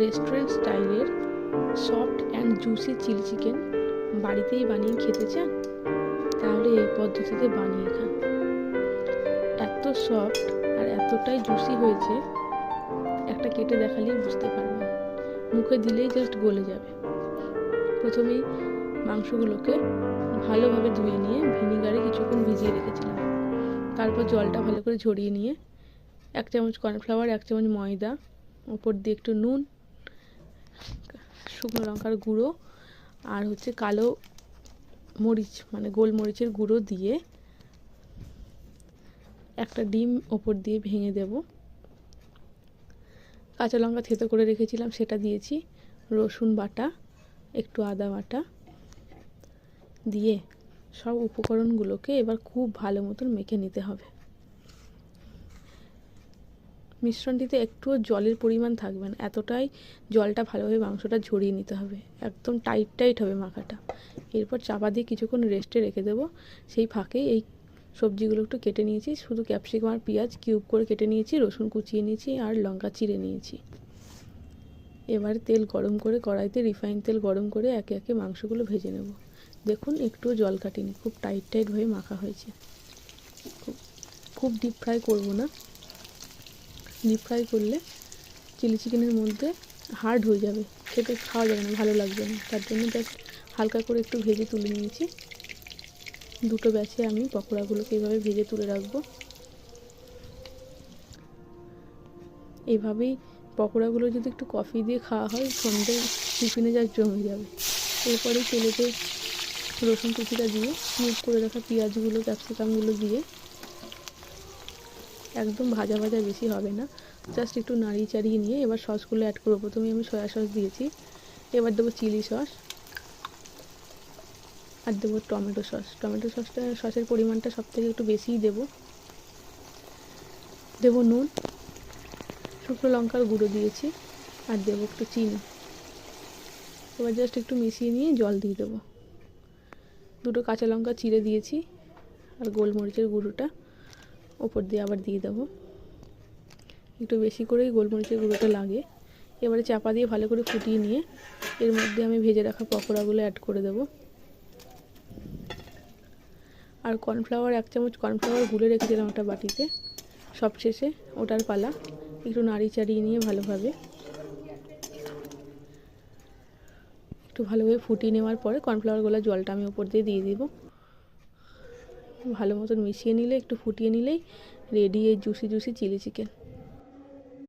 Restaurant স্টাইলের soft and juicy chilli chicken বাড়িতেই বানিয়ে খেতে চান? তাহলে এই পদ্ধতিতে বানিয়ে খান। এত সফট আর এতটাই জুসি হয়েছে, একটা কেটে দেখালেই বুঝতে পারবেন, মুখে দিলেই জাস্ট গলে যাবে। প্রথমেই মাংসগুলোকে ভালোভাবে ধুয়ে নিয়ে ভিনিগারে কিছুক্ষণ ভিজিয়ে রেখেছিলাম। তারপর জলটা ভালো করে ঝরিয়ে নিয়ে 1 চামচ কর্নফ্লাওয়ার, 1 চামচ ময়দা, ওপর দিয়ে একটু নুন, শুকনো লঙ্কার গুঁড়ো আর কালো মরিচ মানে গোলমরিচের গুঁড়ো দিয়ে একটা ডিম ওপর দিয়ে ভেঙে দেব। কাঁচা লঙ্কা থেতো করে রেখেছিলাম সেটা দিয়েছি, রসুন বাটা, একটু আদা বাটা দিয়ে সব উপকরণগুলোকে এবার খুব ভালো মতন মেখে নিতে হবে। মিশ্রণটিতে একটুও জলের পরিমাণ থাকবে না, এতটাই জলটা ভালোভাবে মাংসটা ঝরিয়ে নিতে হবে, একদম টাইট হবে মাখাটা। এরপর চাপা দিয়ে কিছুক্ষণ রেস্টে রেখে দেবো। সেই ফাঁকে এই সবজিগুলো একটু কেটে নিয়েছি, শুধু ক্যাপসিকাম আর পেঁয়াজ কিউব করে কেটে নিয়েছি, রসুন কুচিয়ে নিয়েছি আর লঙ্কা চিড়ে নিয়েছি। এবার তেল গরম করে কড়াইতে রিফাইন তেল গরম করে একে একে মাংসগুলো ভেজে নেব। দেখুন একটুও জল কাটিনি, খুব টাইটভাবে মাখা হয়েছে। খুব ডিপ ফ্রাই করব না, ডিপ ফ্রাই করলে চিলি চিকেনের মধ্যে হার্ড হয়ে যাবে, খেতে খাওয়া যাবে না, ভালো লাগবে না। তার জন্য জাস্ট হালকা করে একটু ভেজে তুলে নিয়েছি। দুটো ব্যাচে আমি পকোড়াগুলোকে এইভাবে ভেজে তুলে রাখবো। এইভাবেই পকোড়াগুলো যদি একটু কফি দিয়ে খাওয়া হয়, সন্ধ্যে টিফিনে যা জমে যাবে। এরপরে তেলেতে রসুন কুচিটা দিয়ে মিক্স করে রাখা পেঁয়াজগুলো, ক্যাপসিকামগুলো দিয়ে একদম ভাজা বেশি হবে না, জাস্ট একটু নাড়িয়ে চাড়িয়ে নিয়ে এবার সসগুলো অ্যাড করবো। প্রথমে আমি সয়া সস দিয়েছি, এবার দেবো চিলি সস আর দেবো টমেটো সসের পরিমাণটা সব থেকে একটু বেশিই দেবো নুন, শুকনো লঙ্কার গুঁড়ো দিয়েছি আর দেবো একটু চিনি। এবার জাস্ট একটু মিশিয়ে নিয়ে জল দিয়ে দেবো। দুটো কাঁচা লঙ্কা চিড়ে দিয়েছি আর গোলমরিচের গুঁড়োটা ওপর দিয়ে আবার দিয়ে দেবো। একটু বেশি করেই গোলমরিচের গুঁড়োটা লাগে। এবারে চাপা দিয়ে ভালো করে ফুটিয়ে নিয়ে এর মধ্যে আমি ভেজে রাখা পকোড়াগুলো অ্যাড করে দেবো। আর 1 চামচ কর্নফ্লাওয়ার গুলে রেখেছিলাম একটা বাটিতে, সবশেষে ওটার পালা। একটু নাড়িয়ে চাড়িয়ে নিয়ে ভালোভাবে ফুটিয়ে নেওয়ার পরে কর্নফ্লাওয়ার গোলা জলটা আমি ওপর দিয়ে দিব। ভালো মতন মিশিয়ে নিলে, একটু ফুটিয়ে নিলেই রেডি এই জুসি চিলি চিকেন।